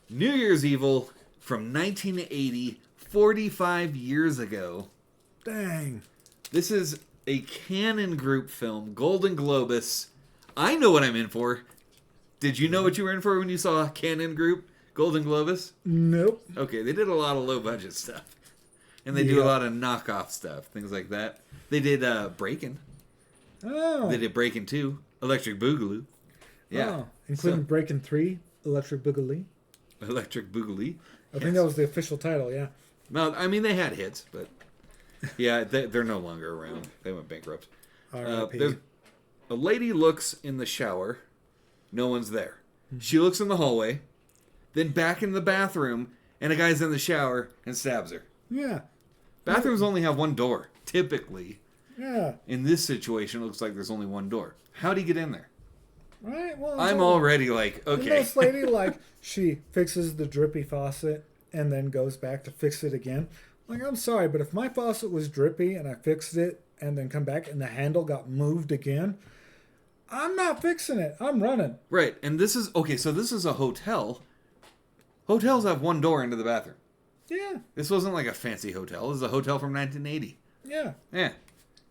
New Year's Evil from 1980, 45 years ago. Dang. This is a Canon Group film, Golden Globus. I know what I'm in for. Did you know what you were in for when you saw Canon Group, Golden Globus? Nope. Okay, they did a lot of low-budget stuff. And they do a lot of knockoff stuff, things like that. They did Breakin'. Oh. They did Breakin' 2, Electric Boogaloo. Yeah. Oh. Including Breakin' 3, Electric Boogaloo. Electric Boogaloo. I think that was the official title, yeah. Well, I mean, they had hits, but yeah, they're no longer around. They went bankrupt. R.I.P. A lady looks in the shower. No one's there. She looks in the hallway, then back in the bathroom, and a guy's in the shower and stabs her. Yeah. Bathrooms only have one door, typically. Yeah. In this situation, it looks like there's only one door. How'd he get in there? Right. Well, I'm already like, okay. This lady, like, she fixes the drippy faucet and then goes back to fix it again. Like, I'm sorry, but if my faucet was drippy and I fixed it and then come back and the handle got moved again, I'm not fixing it. I'm running. Right. And this is, okay, so this is a hotel. Hotels have one door into the bathroom. Yeah. This wasn't like a fancy hotel. This is a hotel from 1980. Yeah. Yeah.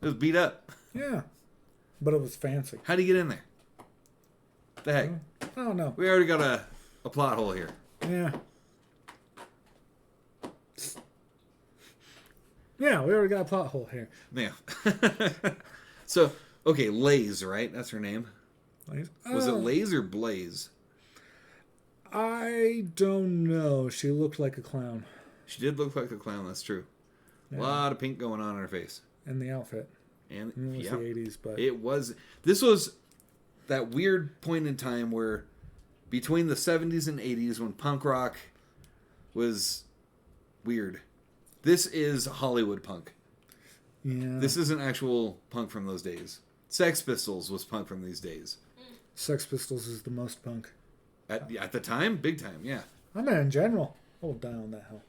It was beat up. Yeah. But it was fancy. How'd he get in there? The heck? I don't know. We already got a plot hole here. Yeah. Yeah, we already got a plot hole here. Yeah. So, okay, Lays, right? That's her name. Lays? Was it Lays or Blaze? I don't know. She looked like a clown. She did look like a clown, that's true. Yeah. A lot of pink going on in her face. And the outfit. And it was the 80s, but... This was that weird point in time where between the 70s and 80s when punk rock was weird. This is Hollywood punk. Yeah. This isn't actual punk from those days. Sex Pistols was punk from these days. Sex Pistols is the most punk. At the time? Big time, yeah. I mean, in general. Hold down on that hill.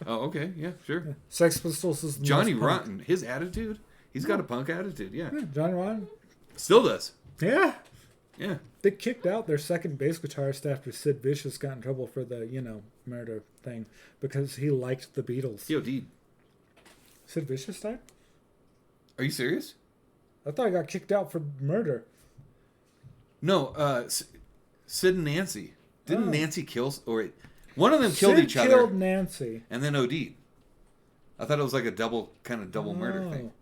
Oh, okay, yeah, sure. Yeah. Sex Pistols is the Johnny most punk. Rotten, his attitude, he's got a punk attitude, yeah. Johnny Rotten. Still does. Yeah. Yeah. They kicked out their second bass guitarist after Sid Vicious got in trouble for the, murder thing because he liked the Beatles. He OD'd. Sid Vicious died? Are you serious? I thought he got kicked out for murder. No, Sid and Nancy. Didn't Nancy kill... Or wait, one of them killed each other. Sid killed Nancy. And then OD'd. I thought it was like a double murder thing.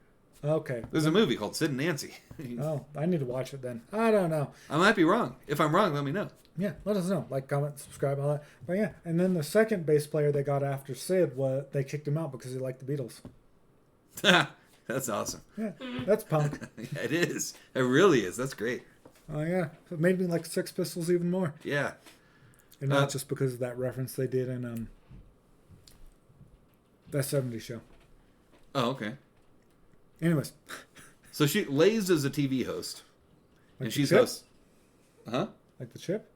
Okay. There's a movie called Sid and Nancy. Oh, I need to watch it then. I don't know. I might be wrong. If I'm wrong, let me know. Yeah, let us know. Like, comment, subscribe, all that. But yeah, and then the second bass player they got after Sid, they kicked him out because he liked the Beatles. That's awesome. Yeah, that's punk. It is. It really is. That's great. Oh, yeah. It made me like Sex Pistols even more. Yeah. And not just because of that reference they did in that 70s show. Oh, okay. Anyways. So Lays is a TV host. Like and she's Chip? host. Huh? Like the Chip?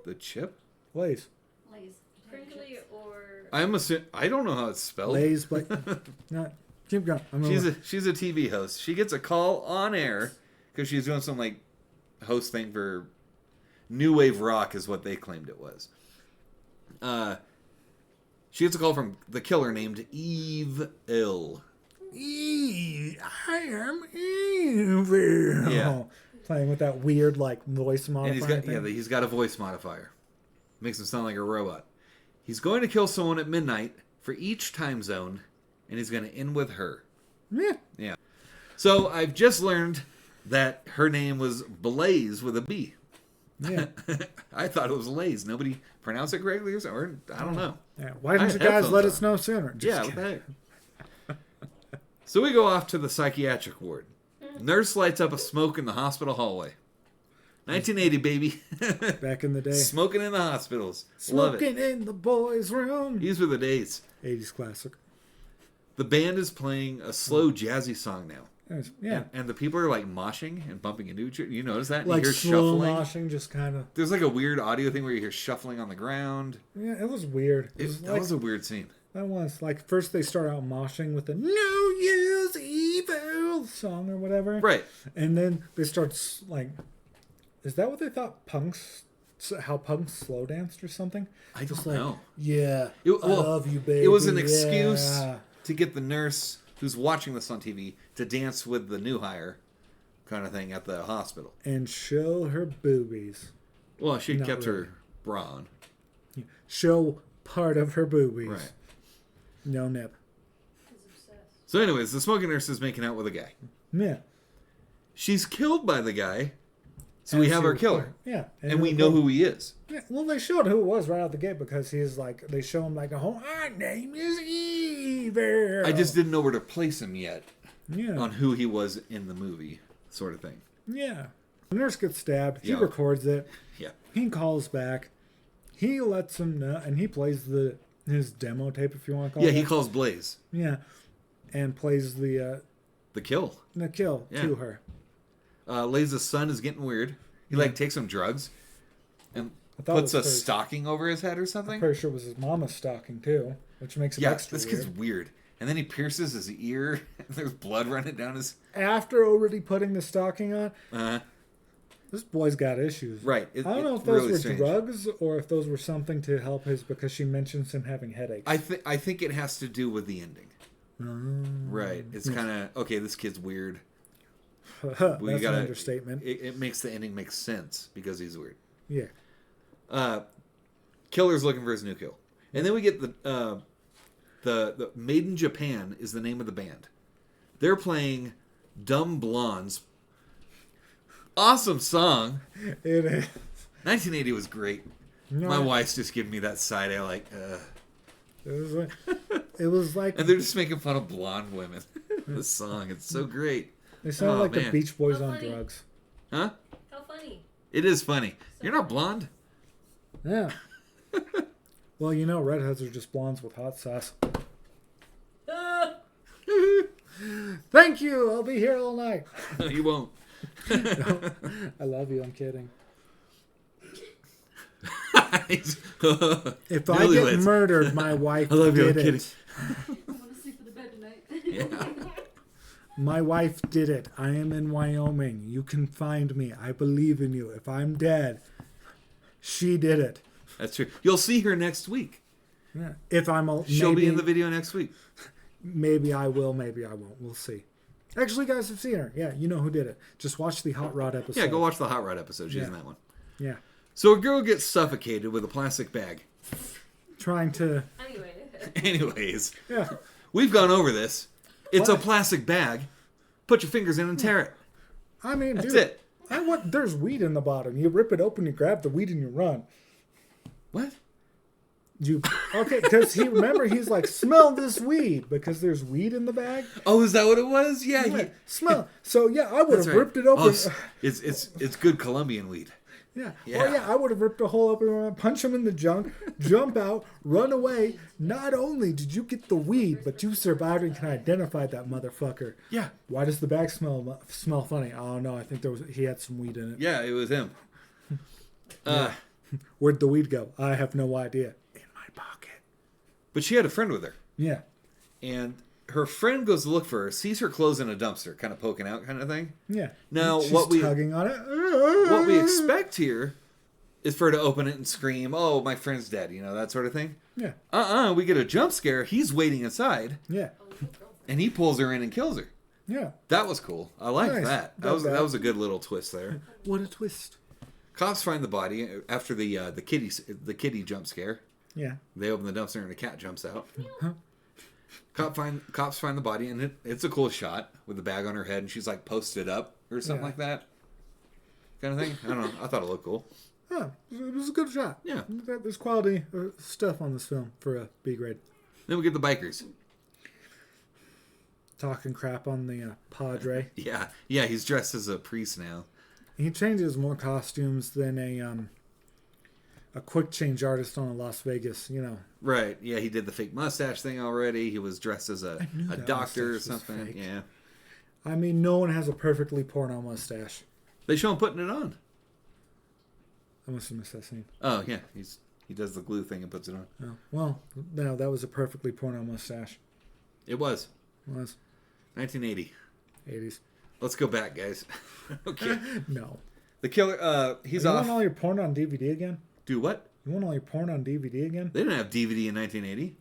The Chip? Lays. Lays. Crinkly or... I don't know how it's spelled. Lays, but... No, keep going. She's a TV host. She gets a call on air because she's doing some like host thing for New Wave Rock is what they claimed it was. She gets a call from the killer named Eve Ill. I am evil. Yeah. Playing with that weird like voice modifier And he's got a voice modifier. Makes him sound like a robot. He's going to kill someone at midnight for each time zone, and he's going to end with her. Yeah. Yeah. So I've just learned that her name was Blaze with a B. Yeah. I thought it was Lays. Nobody pronounced it correctly, or I don't know. Yeah. Why didn't you guys let us know sooner? Just what the heck? So we go off to the psychiatric ward. Nurse lights up a smoke in the hospital hallway. 1980, baby. Back in the day. Smoking in the hospitals. Love it. Smoking in the boys' room. These were the days. 80s classic. The band is playing a slow, jazzy song now. Yeah. And the people are like moshing and bumping into each other. You notice that? Like you hear slow shuffling. moshing, just kind of. There's like a weird audio thing where you hear shuffling on the ground. Yeah, it was weird. That was a weird scene. That was like first they start out moshing with the "No Use Evil" song or whatever, Right? And then they start like, is that what they thought punks how Punk slow danced or something. I don't Just know. Yeah, It- I well, love you, baby. It was an excuse Yeah. to get the nurse who's watching this on TV to dance with the new hire kind of thing at the hospital. And show her boobies. Well, she Not kept really. her bra on. Show part of her boobies. Right. No nip. He's obsessed. So anyways, the smoking nurse is making out with a guy. Yeah. She's killed by the guy. So we And have she our was- killer. Yeah. And we know who he is. Yeah, well, they showed who it was right out the gate because he's like, they show him like a whole, our name is Evil. I just didn't know where to place him yet Yeah. on who he was in the movie, sort of thing. Yeah. The nurse gets stabbed. He Yeah. records it. Yeah. He calls back. He lets him know, and he plays his demo tape, if you want to call Yeah, it. he that. calls Blaze Yeah. And plays the kill. kill Yeah. to her. Laze's son is getting weird. He like takes some drugs and I thought puts it a was pretty- stocking over his head or I'm something. pretty sure it was his mama's stocking too, which makes it Yeah, extra this weird. kid's weird. And then he pierces his ear. And there's blood running down his. After already putting the stocking on, Uh, this boy's got issues. right. I don't know if it's those really were strange. drugs or if those were something to help his, because she mentions him having headaches. I think it has to do with the ending. Right. It's kind of okay. This kid's weird. That's We an gotta- understatement. It makes the ending make sense because he's weird. Yeah. Killer's looking for his new kill, and then we get the Made in Japan is the name of the band. They're playing Dumb Blondes. Awesome song. It is. 1980 was great. No, My wife's just giving me that side eye, like, it was like and they're just making fun of blonde women. This song, it's so great, they sound Oh, like the man. Beach Boys How on funny. drugs. huh? How funny. It is funny. You're not blonde. Yeah. Well, you know, redheads are just blondes with hot sauce. Thank you. I'll be here all night. No, you won't. I love you. I'm kidding. If I get Newlyweds. murdered, my wife I love you. I'm did kidding. it. I want to sleep in the bed tonight. Yeah. My wife did it. I am in Wyoming. You can find me. I believe in you. If I'm dead, she did it. That's true. You'll see her next week. Yeah. If I'm a, She'll maybe, be in the video next week. maybe I will, maybe I won't. We'll see. Actually, guys have seen her. Yeah, you know who did it. Just watch the Hot Rod episode. Yeah, go watch the Hot Rod episode. She's Yeah. in that one. Yeah. So a girl gets suffocated with a plastic bag. Trying to. Anyway. Anyways, Yeah. we've gone over this. It's a What? plastic bag. Put your fingers in and tear it. I mean, That's dude, it. there's weed in the bottom. You rip it open, you grab the weed, and you run. What? Okay, because he's like, smell this weed, because there's weed in the bag. Oh, is that what it was? Yeah. Yeah, smell. So yeah, I would that's have right. ripped it open. Oh, it's good Colombian weed. Yeah. Yeah. Well, yeah, I would have ripped a hole open, punch him in the junk, jump out, run away. Not only did you get the weed, but you survived and can identify that motherfucker. Yeah. Why does the bag smell funny? Oh no, I think he had some weed in it. Yeah, it was him. Where'd the weed go? I have no idea. In my pocket. But she had a friend with her. Yeah. And her friend goes to look for her, sees her clothes in a dumpster, kind of poking out kind of thing. Yeah. Now, She's what we tugging on it. what we expect here is for her to open it and scream, "Oh, my friend's dead," that sort of thing. Yeah. We get a jump scare. He's waiting inside, Yeah. and he pulls her in and kills her. Yeah. That was cool. I liked Nice. that. That Not was bad. that was a good little twist there. What a twist. Cops find the body after the kitty jump scare. Yeah. They open the dumpster and a cat jumps out. Cops find the body, and it's a cool shot with the bag on her head, and she's like posted up or something Yeah. like that, kind of thing. I don't know. I thought it looked cool. Oh, it was a good shot. Yeah. There's quality stuff on this film for a B grade. Then we get the bikers. Talking crap on the Padre. Yeah, he's dressed as a priest now. He changes more costumes than a quick change artist on a Las Vegas, Right. Yeah, he did the fake mustache thing already. He was dressed as a knew that doctor or mustache was something. fake. Yeah. I mean, no one has a perfectly porno mustache. They show him putting it on. I must have missed that scene. Oh, yeah. He does the glue thing and puts it on. Oh, well, no, that was a perfectly porno mustache. It was. It was 1980. 80s. Let's go back, guys. Okay. No. The killer, he's you off. want all your porn on DVD again? Do what? You want all your porn on DVD again? They didn't have DVD in 1980.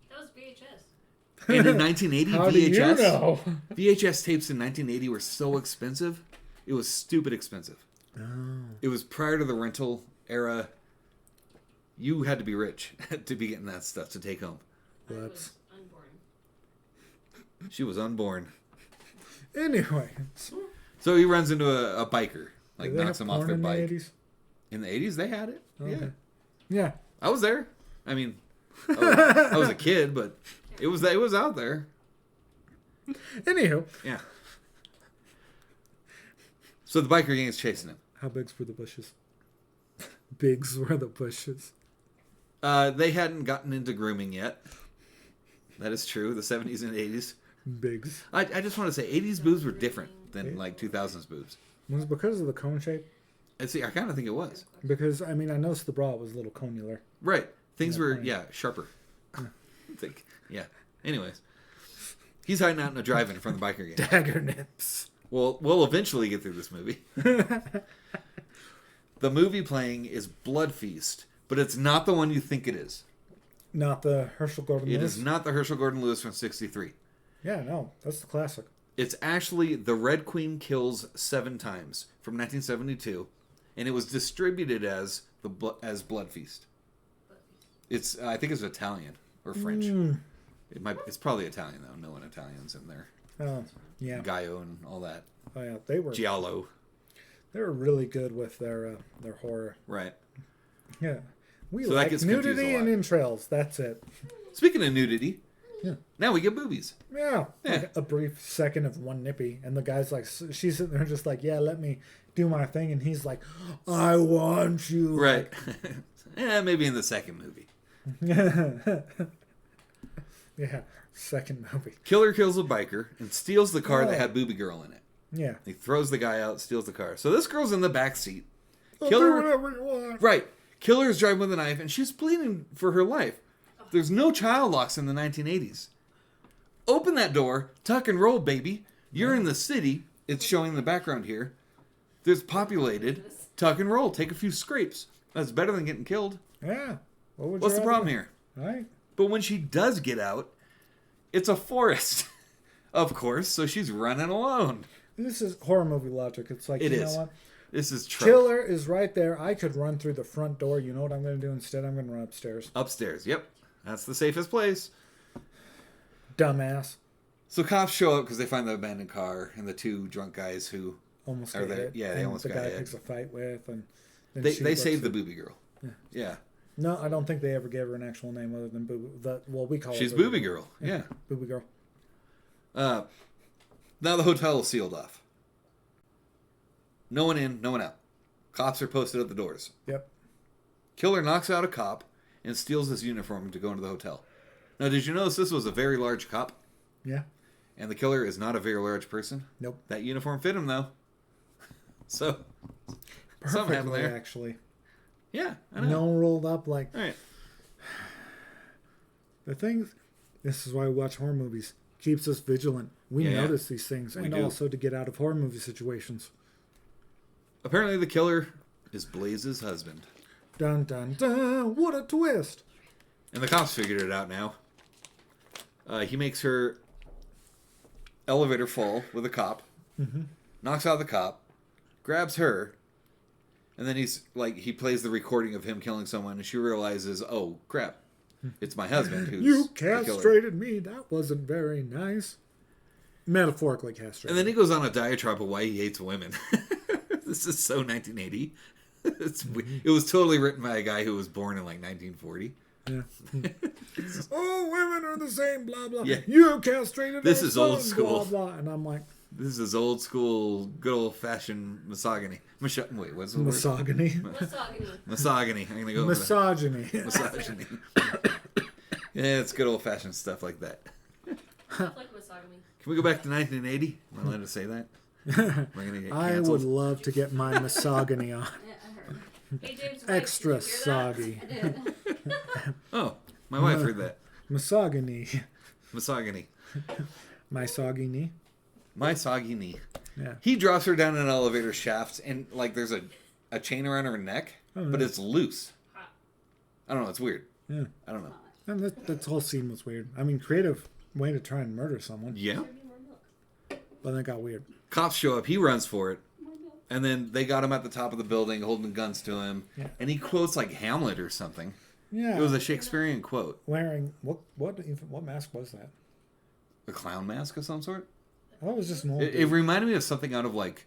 That was VHS. And in 1980, How VHS, do you know? VHS tapes in 1980 were so expensive. It was stupid expensive. Oh. It was prior to the rental era. You had to be rich to be getting that stuff to take home. I was Whoops. unborn. She was unborn. Anyway, So he runs into a biker, like did they knocks have him off porn their in bike. the 80s? In the 80s, they had it. Okay. Yeah, Yeah. I was there. I mean, I was a kid, but it was out there. Anywho, Yeah. So the biker gang's chasing him. how bigs were the bushes? Bigs were the bushes. They hadn't gotten into grooming yet. That is true. The 70s and 80s. Bigs. I just want to say 80s boobs were different than like 2000s boobs. Was it because of the cone shape? I see. I kind of think it was. Because, I mean, I noticed the bra was a little conular. Right. Things Yeah, were fine. sharper. Yeah. Anyways, he's hiding out in a drive-in from the biker gang. Dagger nips. We'll eventually get through this movie. The movie playing is Blood Feast, but it's not the one you think it is. Not the Herschel Gordon It Lewis? is not the Herschel Gordon Lewis from '63. Yeah, no. That's the classic. It's actually The Red Queen Kills 7 Times from 1972, and it was distributed as Blood Feast. I think it's Italian or French. It's probably Italian though. No one Italians in there. Oh, yeah. Gallo and all that. Oh, yeah. They were really good with their horror. Right. Yeah. We So that like gets confused a nudity lot. and entrails. That's it. Speaking of nudity, Yeah. now we get boobies. Yeah. Yeah. Like a brief second of one nippy. And the guy's like, she's sitting there just like, yeah, let me do my thing. And he's like, I want you. Right. Maybe in the second movie. Yeah. Second movie. Killer kills a biker and steals the car Oh. that had Booby Girl in it. Yeah. He throws the guy out, steals the car. So this girl's in the back seat. Do Killer, whatever you want. right? Killer's driving with a knife, and she's pleading for her life. There's no child locks in the 1980s. Open that door, tuck and roll, baby. You're in the city. It's showing in the background here. There's populated. Tuck and roll. Take a few scrapes. That's better than getting killed. Yeah. What's the problem here? Right. But when she does get out, it's a forest. Of course, so she's running alone. This is horror movie logic. It's like, It you is. know what? This is trope. Killer is right there. I could run through the front door. You know what I'm going to do instead? I'm going to run upstairs. Upstairs, yep. That's the safest place. Dumbass. So cops show up because they find the abandoned car and the two drunk guys who Almost are got there. hit. Yeah, they And almost the got guy hit. picks a fight with. And then They she they looks saved the at- Booby Girl. Yeah. No, I don't think they ever gave her an actual name other than Booby. Well, we call She's her Booby Girl. Yeah. Booby Girl. Now the hotel is sealed off. No one in, no one out. Cops are posted at the doors. Yep. Killer knocks out a cop and steals his uniform to go into the hotel. Now, did you notice this was a very large cop? Yeah. And the killer is not a very large person? Nope. That uniform fit him, though. So, something happened Perfectly, there. actually. Yeah, I know. No rolled up like... All right. The thing... This is why we watch horror movies. Keeps us vigilant. We Yeah, notice these things. We And do. also to get out of horror movie situations. Apparently, the killer is Blaze's husband. Dun, dun, dun. What a twist. And the cops figured it out now. He makes her elevator fall with a cop, knocks out the cop, grabs her, and then he plays the recording of him killing someone, and she realizes, oh crap, it's my husband who's You the killer. castrated me. That wasn't very nice. Metaphorically castrated. And then he goes on a diatribe of why he hates women. This is so 1980. It was totally written by a guy who was born in like 1940. Yeah. Oh, women are the same, blah, blah. Yeah. You castrated This our is old son, school. Blah, blah. And I'm like, This is old school, good old fashioned misogyny. Wait, what's the word? misogyny. Misogyny. Misogyny. I'm gonna go with Misogyny. that. Misogyny. Yeah, it's good old fashioned stuff like that. Stuff like misogyny. Can we go back to 1980? Am I allowed to say that? Am I gonna get I canceled? would love to get my misogyny on. Yeah, I heard. Hey, James. Extra White, did you hear that? soggy. I did. Oh, my wife heard that. Misogyny. Misogyny. My soggy knee. My soggy knee. Yeah. He drops her down an elevator shaft, and like there's a chain around her neck, but it's loose. I don't know. It's weird. Yeah. I don't know. And that whole scene was weird. I mean, creative way to try and murder someone. Yeah. But that got weird. Cops show up. He runs for it. And then they got him at the top of the building holding guns to him. Yeah. And he quotes like Hamlet or something. Yeah. It was a Shakespearean quote. Wearing what mask was that? A clown mask of some sort? That was just normal. It reminded me of something out of like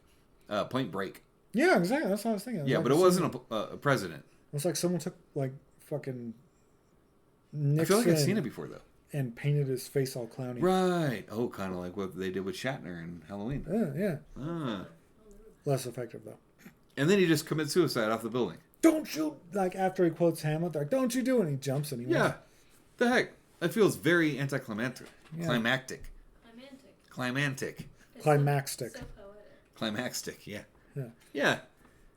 Point Break. Yeah, exactly. That's what I was thinking. Yeah, like but it wasn't a president. It was like someone took like fucking I Nixon feel like I've seen it before though. and painted his face all clowny. Right. Oh, kind of like what they did with Shatner in Halloween. Yeah. Ah. Less effective though. And then he just commits suicide off the building. Don't you like after he quotes Hamlet? They're like, don't you do it? And he jumps and he Yeah. The heck? That feels very anticlimactic. Yeah. Climactic. Climantic. Climactic. So poetic. Climactic, yeah. Yeah. Yeah.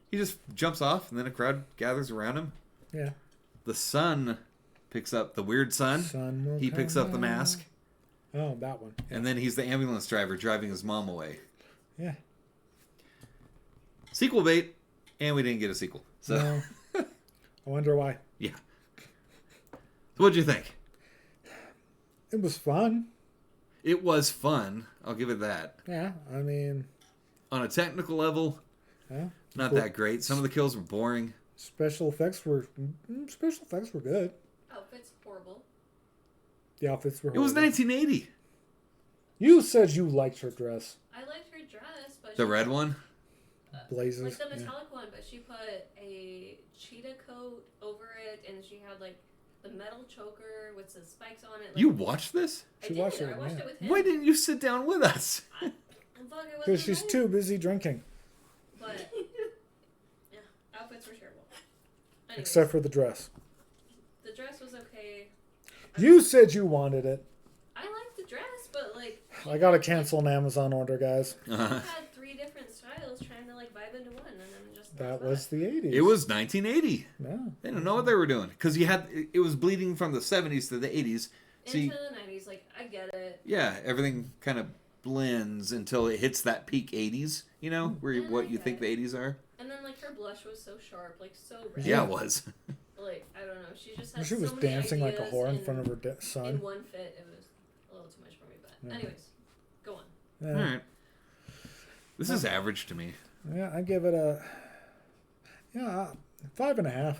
He just jumps off, and then a crowd gathers around him. Yeah. The son picks up the weird son. Sun will He picks come up the out. mask. Oh, that one. And then he's the ambulance driver driving his mom away. Yeah. Sequel bait, and we didn't get a sequel. So, No. I wonder why. yeah. So what'd you think? It was fun. It was fun. I'll give it that. Yeah. I mean, On a technical level, yeah. not Cool. that great. Some of the kills were boring. Special effects were good. Outfits horrible. The outfits were. It was horrible. 1980. You said you liked her dress. I liked her dress, but The red one? Blazers. like the yeah. metallic one, but she put a cheetah coat over it, and she had like the metal choker with the spikes on it. Like, You watched this? I She did. watched it, I watched yeah. it with him. Why didn't you sit down with us? Fuck, it Because wasn't she's nice. too busy drinking. But yeah, outfits were terrible. Anyways, Except for the dress. the dress was okay. You said you wanted it. I liked the dress, but like I gotta cancel an Amazon order, guys. she had 3 different styles trying to like vibe into one, and then just That not was the 80s. It was 1980. Yeah. They didn't know what they were doing because it was bleeding from the 70s to the 80s. See, into the 90s. Like I get it. yeah, everything kind of blends until it hits that peak 80s. You know, where Yeah, what I you get think the 80s are. And then like her blush was so sharp, like so red. Yeah, it was. Like I don't know. She just had She was so many dancing like a ideas whore in front of her in son. one fit. It was a little too much for me. But Yeah. anyways, go on. Yeah. All right. This is average to me. Yeah, I give it a 5.5.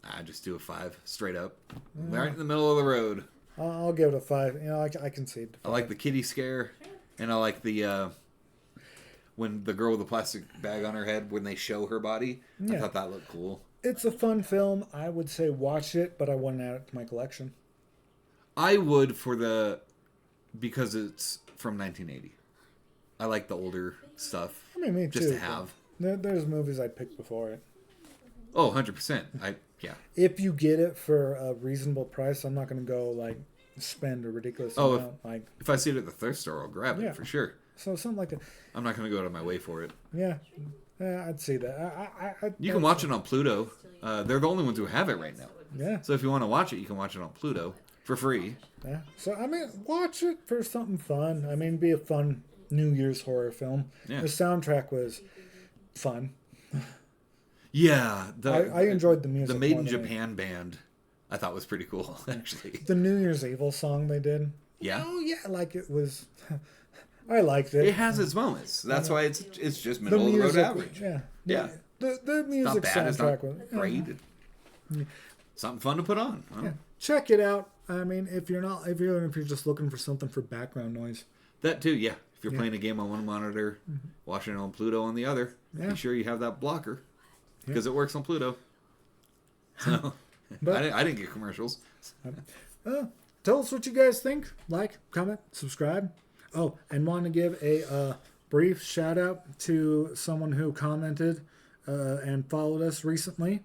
I just do a 5 straight up, right in the middle of the road. I'll give it a 5. You know, I concede. I like the kitty scare, and I like the when the girl with the plastic bag on her head when they show her body. I Yeah. thought that looked cool. It's a fun film. I would say watch it, but I wouldn't add it to my collection. I would because it's from 1980. I like the older stuff I mean, me just too. to have. There's movies I'd pick before it. Oh, 100%. Yeah. If you get it for a reasonable price, I'm not going to go like spend a ridiculous Oh, amount. Like If I see it at the thrift store, I'll grab it Yeah. for sure. so, something like that. I'm not going to go out of my way for it. Yeah, I'd see that. You can watch it on Pluto. They're the only ones who have it right now. Yeah, So if you want to watch it, you can watch it on Pluto for free. yeah. So I mean, watch it for something fun. I mean, be a fun New Year's horror film. Yeah. The soundtrack was fun. Yeah. I enjoyed the music. The Made more in than Japan band, I thought was pretty cool, actually. the New Year's Evil song they did. Yeah. Oh yeah, like it was. I liked it. It has its moments. That's why it's just The middle of the road music, average. yeah, Yeah. The Not music bad. It's soundtrack not was great. Something fun to put on. Well, Yeah. Check it out. I mean, if you're just looking for something for background noise, That too, yeah. If you're Yeah. playing a game on one monitor, watching it on Pluto on the other, Yeah. be sure you have that blocker because it works on Pluto. So But- I didn't get commercials. tell us what you guys think. Like, comment, subscribe. Oh, and want to give a brief shout out to someone who commented and followed us recently.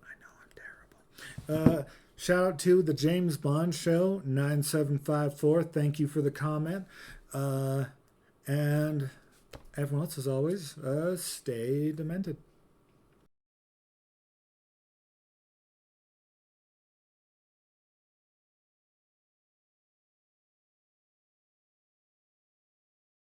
I know I'm terrible. Shout out to the James Bond Show 9754. Thank you for the comment. And everyone else, as always, stay demented.